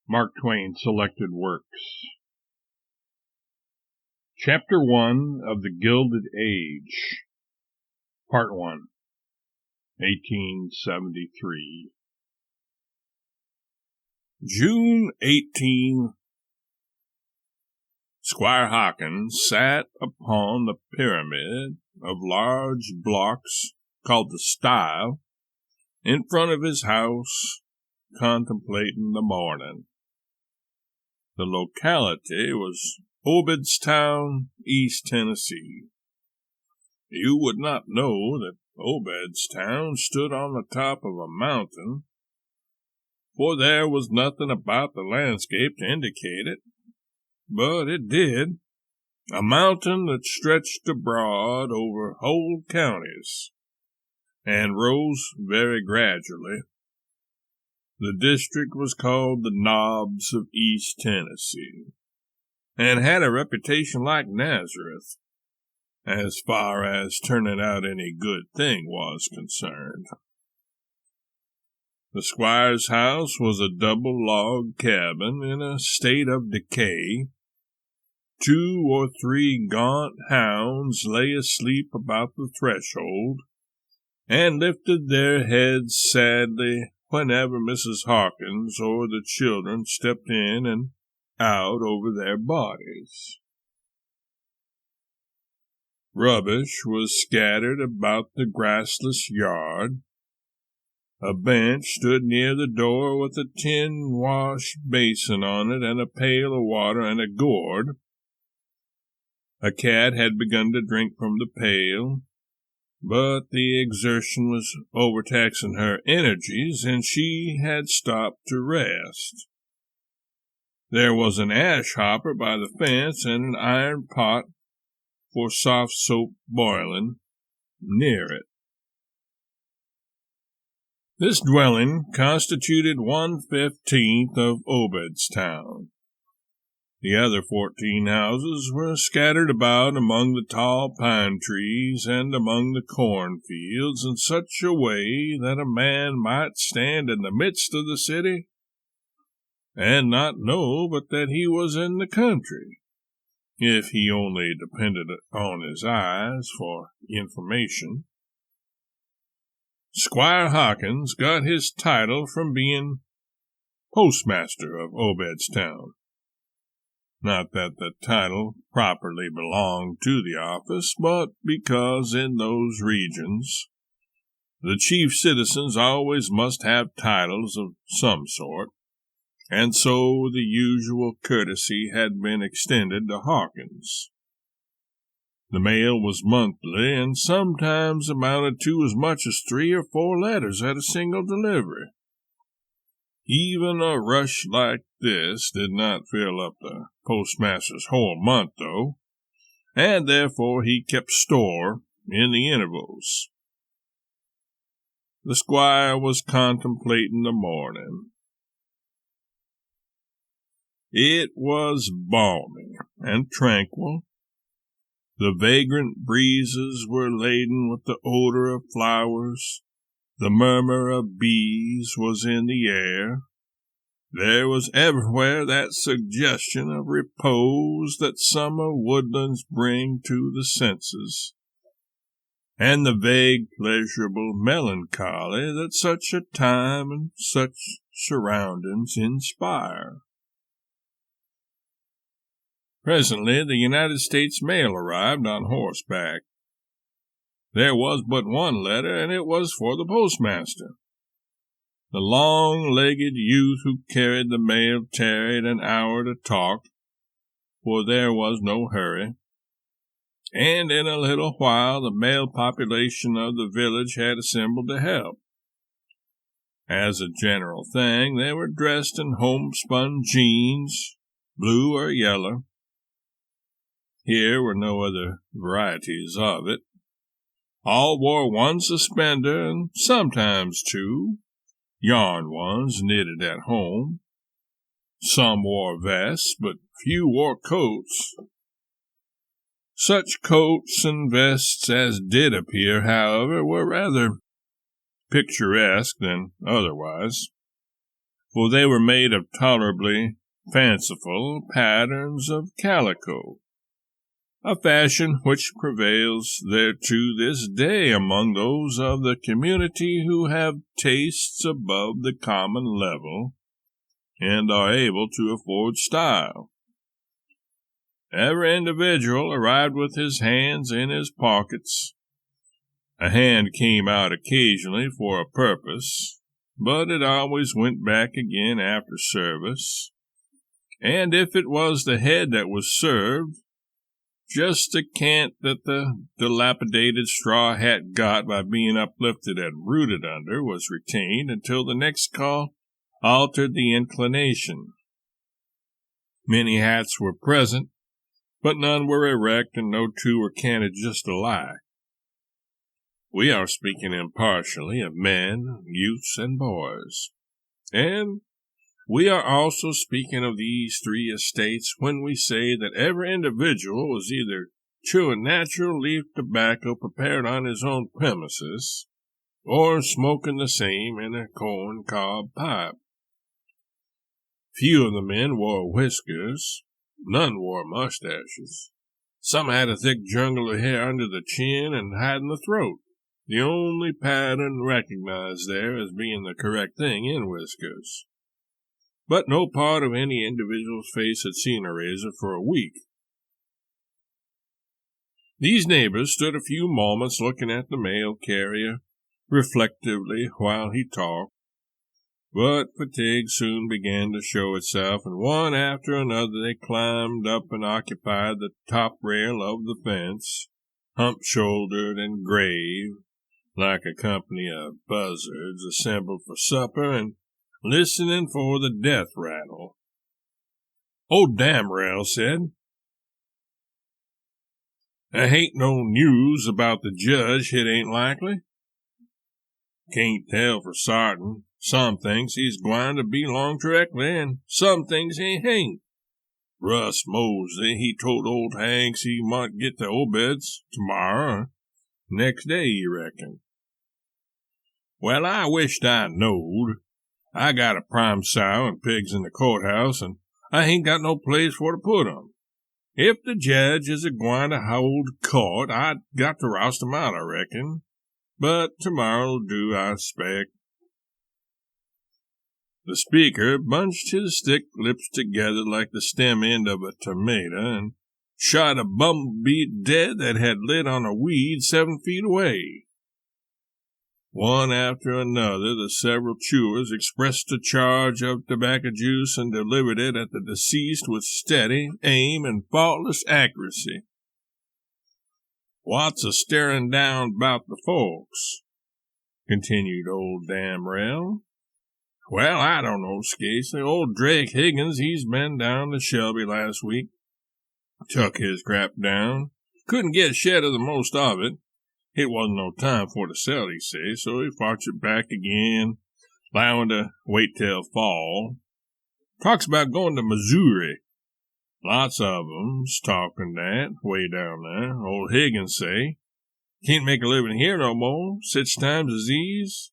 Mark Twain Selected Works. Chapter 1 of the Gilded Age, Part 1, 1873. June 18. Squire Hawkins sat upon the pyramid of large blocks called the stile in front of his house, contemplating the morning. The locality was Obedstown, East Tennessee. You would not know that Obedstown stood on the top of a mountain, for there was nothing about the landscape to indicate it, but it did, a mountain that stretched abroad over whole counties, and rose very gradually. The district was called the Knobs of East Tennessee, and had a reputation like Nazareth, as far as turning out any good thing was concerned. The squire's house was a double log cabin in a state of decay. 2 or 3 gaunt hounds lay asleep about the threshold, and lifted their heads sadly whenever Mrs. Hawkins or the children stepped in and out over their bodies. Rubbish was scattered about the grassless yard. A bench stood near the door with a tin wash basin on it and a pail of water and a gourd. A cat had begun to drink from the pail, but the exertion was overtaxing her energies, and she had stopped to rest. There was an ash hopper by the fence and an iron pot for soft soap boiling near it. This dwelling constituted 1/15 of Obedstown. The other 14 houses were scattered about among the tall pine trees and among the cornfields in such a way that a man might stand in the midst of the city and not know but that he was in the country, if he only depended on his eyes for information. Squire Hawkins got his title from being postmaster of Obedstown. Not that the title properly belonged to the office, but because in those regions the chief citizens always must have titles of some sort, and so the usual courtesy had been extended to Hawkins. The mail was monthly, and sometimes amounted to as much as 3 or 4 letters at a single delivery. Even a rush like this did not fill up the postmaster's whole month, though, and therefore he kept store in the intervals. The squire was contemplating the morning. It was balmy and tranquil. The vagrant breezes were laden with the odor of flowers. The murmur of bees was in the air. There was everywhere that suggestion of repose that summer woodlands bring to the senses, and the vague, pleasurable melancholy that such a time and such surroundings inspire. Presently the United States mail arrived on horseback. There was but one letter, and it was for the postmaster. The long-legged youth who carried the mail tarried an hour to talk, for there was no hurry, and in a little while the male population of the village had assembled to help. As a general thing, they were dressed in homespun jeans, blue or yellow. Here were no other varieties of it. All wore one suspender, and sometimes 2, yarn ones knitted at home. Some wore vests, but few wore coats. Such coats and vests as did appear, however, were rather picturesque than otherwise. for they were made of tolerably fanciful patterns of calico, a fashion which prevails there to this day among those of the community who have tastes above the common level and are able to afford style. Every individual arrived with his hands in his pockets. A hand came out occasionally for a purpose, but it always went back again after service, and if it was the head that was served, just a cant that the dilapidated straw hat got by being uplifted and rooted under was retained until the next call altered the inclination. Many hats were present, but none were erect, and no two were canted just alike. We are speaking impartially of men, youths, and boys, and we are also speaking of these three estates when we say that every individual was either chewing natural leaf tobacco prepared on his own premises, or smoking the same in a corn-cob pipe. Few of the men wore whiskers. None wore mustaches. Some had a thick jungle of hair under the chin and hiding the throat, the only pattern recognized there as being the correct thing in whiskers. But no part of any individual's face had seen a razor for a week. These neighbors stood a few moments looking at the mail carrier reflectively while he talked, but fatigue soon began to show itself, and one after another they climbed up and occupied the top rail of the fence, hump-shouldered and grave, like a company of buzzards assembled for supper and listening for the death rattle. Old Damrell said, "There hain't no news about the judge, hit ain't likely." "Can't tell for sartin. Some thinks he's gwine to be long directly, and some thinks he hain't. Russ Mosley, he told old Hanks he might get the obeds tomorrow, next day, you reckon." "Well, I wisht I knowed. I got a prime sow and pigs in the courthouse, and I hain't got no place for to put 'em. If the judge is a-gwine to hold court, I'd got to roust 'em out, I reckon. But tomorrow'll do, I spect." The speaker bunched his thick lips together like the stem end of a tomato and shot a bumblebee dead that had lit on a weed 7 feet away. One after another, the several chewers expressed a charge of tobacco juice and delivered it at the deceased with steady aim and faultless accuracy. "What's a staring down 'bout the folks?" continued old Damrell. "Well, I don't know, scarcely. Old Drake Higgins, he's been down to Shelby last week. Took his crap down. Couldn't get shed of the most of it. It wasn't no time for to sell, he say, so he fotched it back again, 'lowing to wait till fall. Talks about going to Missouri. Lots of 'em's talking that, way down there. Old Higgins say, can't make a living here no more, sich times as these.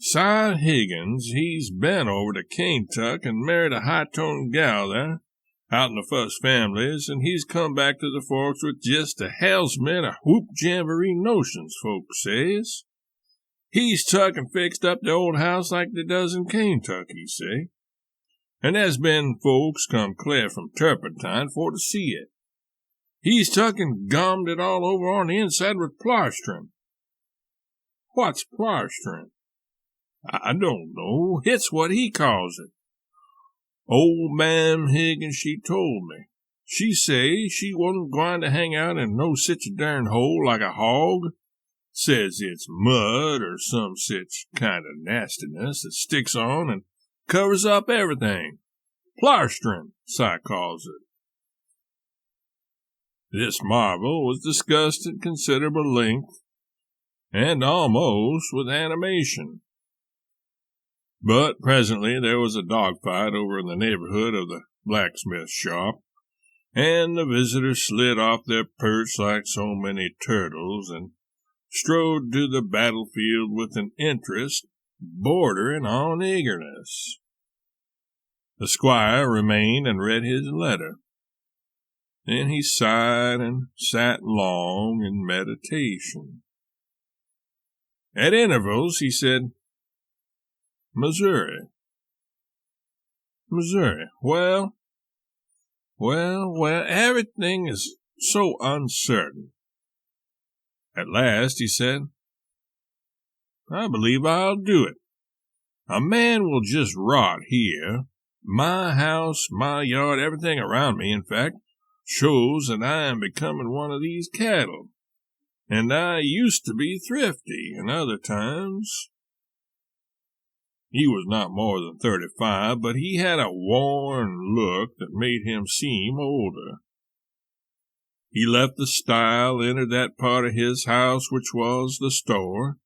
Si Higgins, he's been over to Kaintuck and married a high-toned gal there, out in the first families, and he's come back to the Forks with just a hell's mint of whoop jamboree notions, folks says. He's tuck and fixed up the old house like they does in Kaintuck, he say. And there's been folks come clear from Turpentine for to see it. He's tuck and gummed it all over on the inside with plastering." "What's plastering?" "I don't know. It's what he calls it. Old Ma'am Higgins, she told me. She say she wasn't gwine to hang out in no sich a darn hole like a hog. Says it's mud or some sich kind of nastiness that sticks on and covers up everything. Plastering, Si calls it." This marvel was discussed at considerable length, and almost with animation. But presently there was a dogfight over in the neighborhood of the blacksmith shop, and the visitors slid off their perch like so many turtles and strode to the battlefield with an interest bordering on eagerness. The squire remained and read his letter. Then he sighed and sat long in meditation. At intervals he said, Missouri. Missouri. Well, everything is so uncertain. At last he said, I believe I'll do it. A man will just rot here. My house, my yard, everything around me, in fact, shows that I am becoming one of these cattle. And I used to be thrifty in other times. He was not more than 35, but he had a worn look that made him seem older. He left the stile, entered that part of his house which was the store,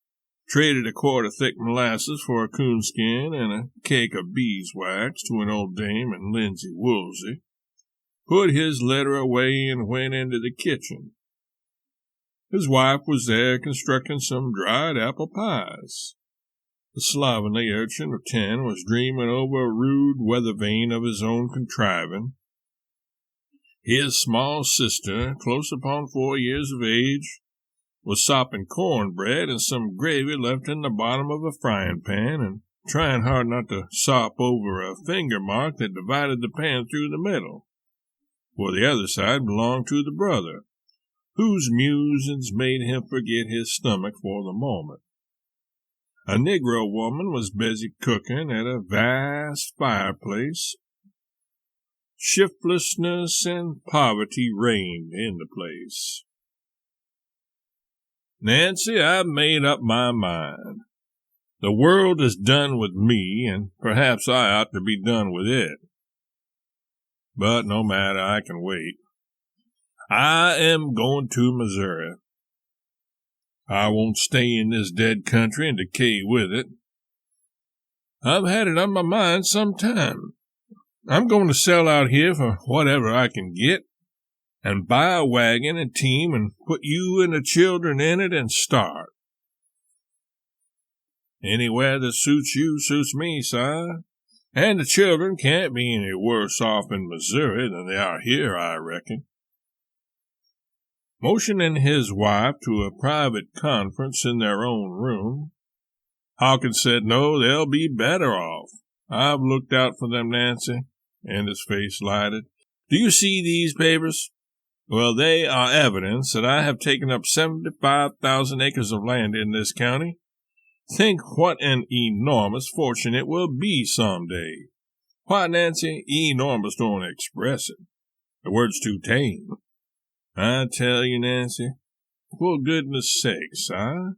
traded a quart of thick molasses for a coonskin and a cake of beeswax to an old dame in linsey woolsey, put his letter away and went into the kitchen. His wife was there constructing some dried apple pies. The slovenly urchin of 10 was dreaming over a rude weather vane of his own contriving. His small sister, close upon 4 years of age, was sopping cornbread and some gravy left in the bottom of a frying pan and trying hard not to sop over a finger mark that divided the pan through the middle, for the other side belonged to the brother, whose musings made him forget his stomach for the moment. A Negro woman was busy cooking at a vast fireplace. Shiftlessness and poverty reigned in the place. Nancy, I've made up my mind. The world is done with me, and perhaps I ought to be done with it. But no matter, I can wait. I am going to Missouri. I won't stay in this dead country and decay with it. I've had it on my mind some time. I'm going to sell out here for whatever I can get, and buy a wagon and team and put you and the children in it and start. Anywhere that suits you suits me, sire, and the children can't be any worse off in Missouri than they are here, I reckon. Motioning his wife to a private conference in their own room, Hawkins said, No, they'll be better off. I've looked out for them, Nancy, and his face lighted. Do you see these papers? Well, they are evidence that I have taken up 75,000 acres of land in this county. Think what an enormous fortune it will be some day. Why, Nancy, enormous don't express it. The word's too tame. I tell you, Nancy, for goodness sake, sire.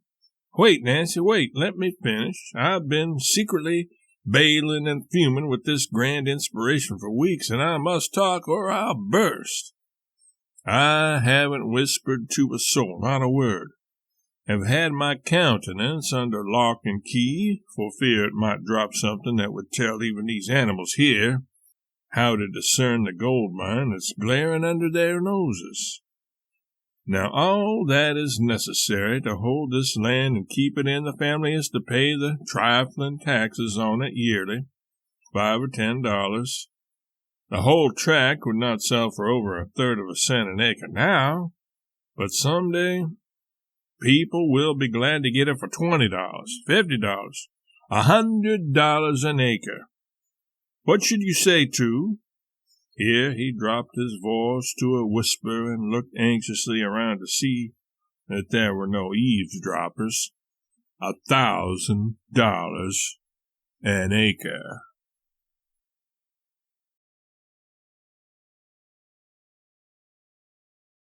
Wait, Nancy, wait, let me finish. I've been secretly bailing and fuming with this grand inspiration for weeks, and I must talk or I'll burst. I haven't whispered to a soul, not a word. Have had my countenance under lock and key, for fear it might drop something that would tell even these animals here how to discern the gold mine that's glaring under their noses. Now, all that is necessary to hold this land and keep it in the family is to pay the trifling taxes on it yearly, $5 or $10. The whole tract would not sell for over a third of a cent an acre now, but some day people will be glad to get it for $20, $50, $100 an acre. What should you say to? Here he dropped his voice to a whisper and looked anxiously around to see that there were no eavesdroppers. $1,000 an acre.